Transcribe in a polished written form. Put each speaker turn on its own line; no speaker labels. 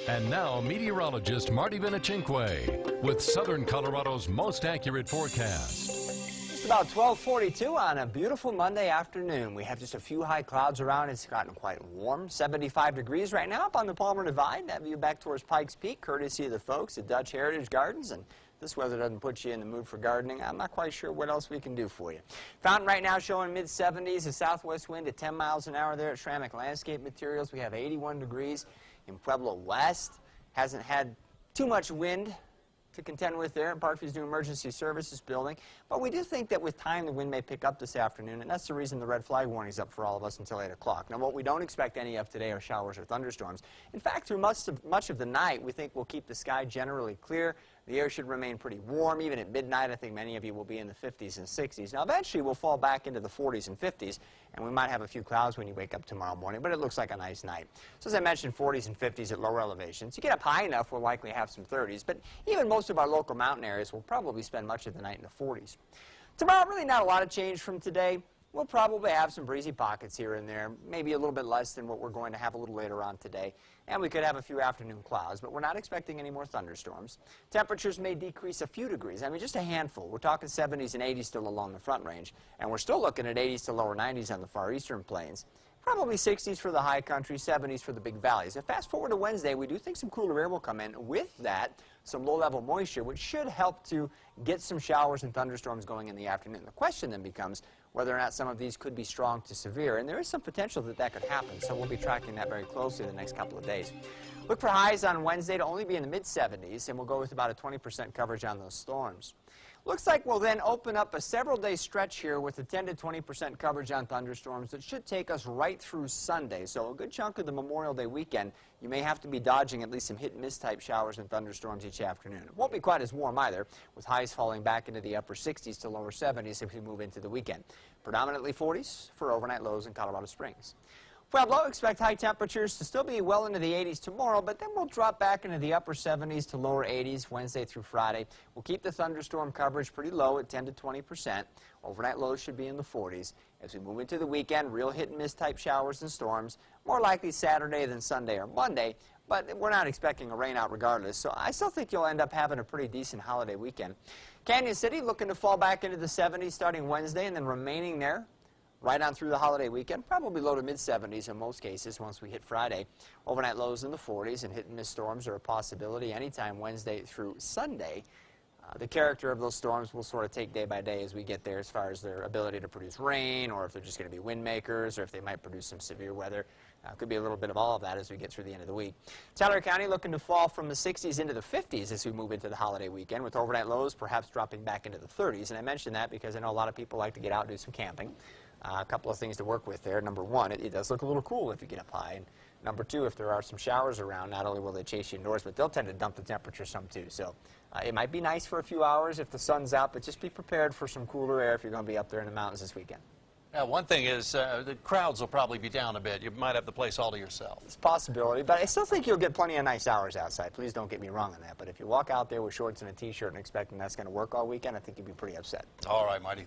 And now, meteorologist Marty with Southern Colorado's most accurate forecast.
It's about 12:42 on a beautiful Monday afternoon. We have just a few high clouds around. It's gotten quite warm, 75 degrees right now up on the Palmer Divide. That view back towards Pikes Peak, courtesy of the folks at Dutch Heritage Gardens. And this weather doesn't put you in the mood for gardening. I'm not quite sure what else we can do for you. Fountain right now showing mid-70s, a southwest wind at 10 miles an hour there at Schrammick Landscape Materials. We have 81 degrees in Pueblo West. Hasn't had too much wind to contend with there in Parkview's new emergency services building. But we do think that with time the wind may pick up this afternoon, and that's the reason the red flag warning is up for all of us until 8 o'clock. Now, what we don't expect any of today are showers or thunderstorms. In fact, through much of the night, we think we'll keep the sky generally clear. The air should remain pretty warm. Even at midnight, I think many of you will be in the 50s and 60s. Now, eventually, we'll fall back into the 40s and 50s, and we might have a few clouds when you wake up tomorrow morning, but it looks like a nice night. So, as I mentioned, 40s and 50s at lower elevations. You get up high enough, we'll likely have some 30s, but even most of our local mountain areas will probably spend much of the night in the 40s. Tomorrow, really not a lot of change from today. We'll probably have some breezy pockets here and there, maybe a little bit less than what we're going to have a little later on today. And we could have a few afternoon clouds, but we're not expecting any more thunderstorms. Temperatures may decrease a few degrees. I mean, just a handful. We're talking 70s and 80s still along the Front Range, and we're still looking at 80s to lower 90s on the far eastern plains. Probably 60s for the high country, 70s for the big valleys. If fast forward to Wednesday, we do think some cooler air will come in. With that, some low-level moisture, which should help to get some showers and thunderstorms going in the afternoon. The question then becomes whether or not some of these could be strong to severe, and there is some potential that that could happen, so we'll be tracking that very closely the next couple of days. Look for highs on Wednesday to only be in the mid-70s, and we'll go with about a 20% coverage on those storms. Looks like we'll then open up a several-day stretch here with a 10 to 20% coverage on thunderstorms that should take us right through Sunday. So a good chunk of the Memorial Day weekend, you may have to be dodging at least some hit-and-miss type showers and thunderstorms each afternoon. It won't be quite as warm either, with highs falling back into the upper 60s to lower 70s if we move into the weekend. Predominantly 40s for overnight lows in Colorado Springs. Pueblo, expect high temperatures to still be well into the 80s tomorrow, but then we'll drop back into the upper 70s to lower 80s Wednesday through Friday. We'll keep the thunderstorm coverage pretty low at 10 to 20%. Overnight lows should be in the 40s. As we move into the weekend, real hit-and-miss type showers and storms, more likely Saturday than Sunday or Monday, but we're not expecting a rain out regardless, so I still think you'll end up having a pretty decent holiday weekend. Canyon City looking to fall back into the 70s starting Wednesday and then remaining there right on through the holiday weekend, probably low to mid-70s in most cases once we hit Friday. Overnight lows in the 40s, and hit-and-miss storms are a possibility anytime Wednesday through Sunday. The character of those storms will sort of take day by day as we get there as far as their ability to produce rain, or if they're just going to be wind makers, or if they might produce some severe weather. Could be a little bit of all of that as we get through the end of the week. Teller County looking to fall from the 60s into the 50s as we move into the holiday weekend, with overnight lows perhaps dropping back into the 30s. And I mention that because I know a lot of people like to get out and do some camping. A couple of things to work with there. Number one, it does look a little cool if you get up high. And number two, if there are some showers around, not only will they chase you indoors, but they'll tend to dump the temperature some too. So it might be nice for a few hours if the sun's out, but just be prepared for some cooler air if you're going to be up there in the mountains this weekend.
Now, one thing is the crowds will probably be down a bit. You might have the place all to yourself.
It's a possibility, but I still think you'll get plenty of nice hours outside. Please don't get me wrong on that. But if you walk out there with shorts and a T-shirt and expecting that's going to work all weekend, I think you'd be pretty upset.
All right, Marty.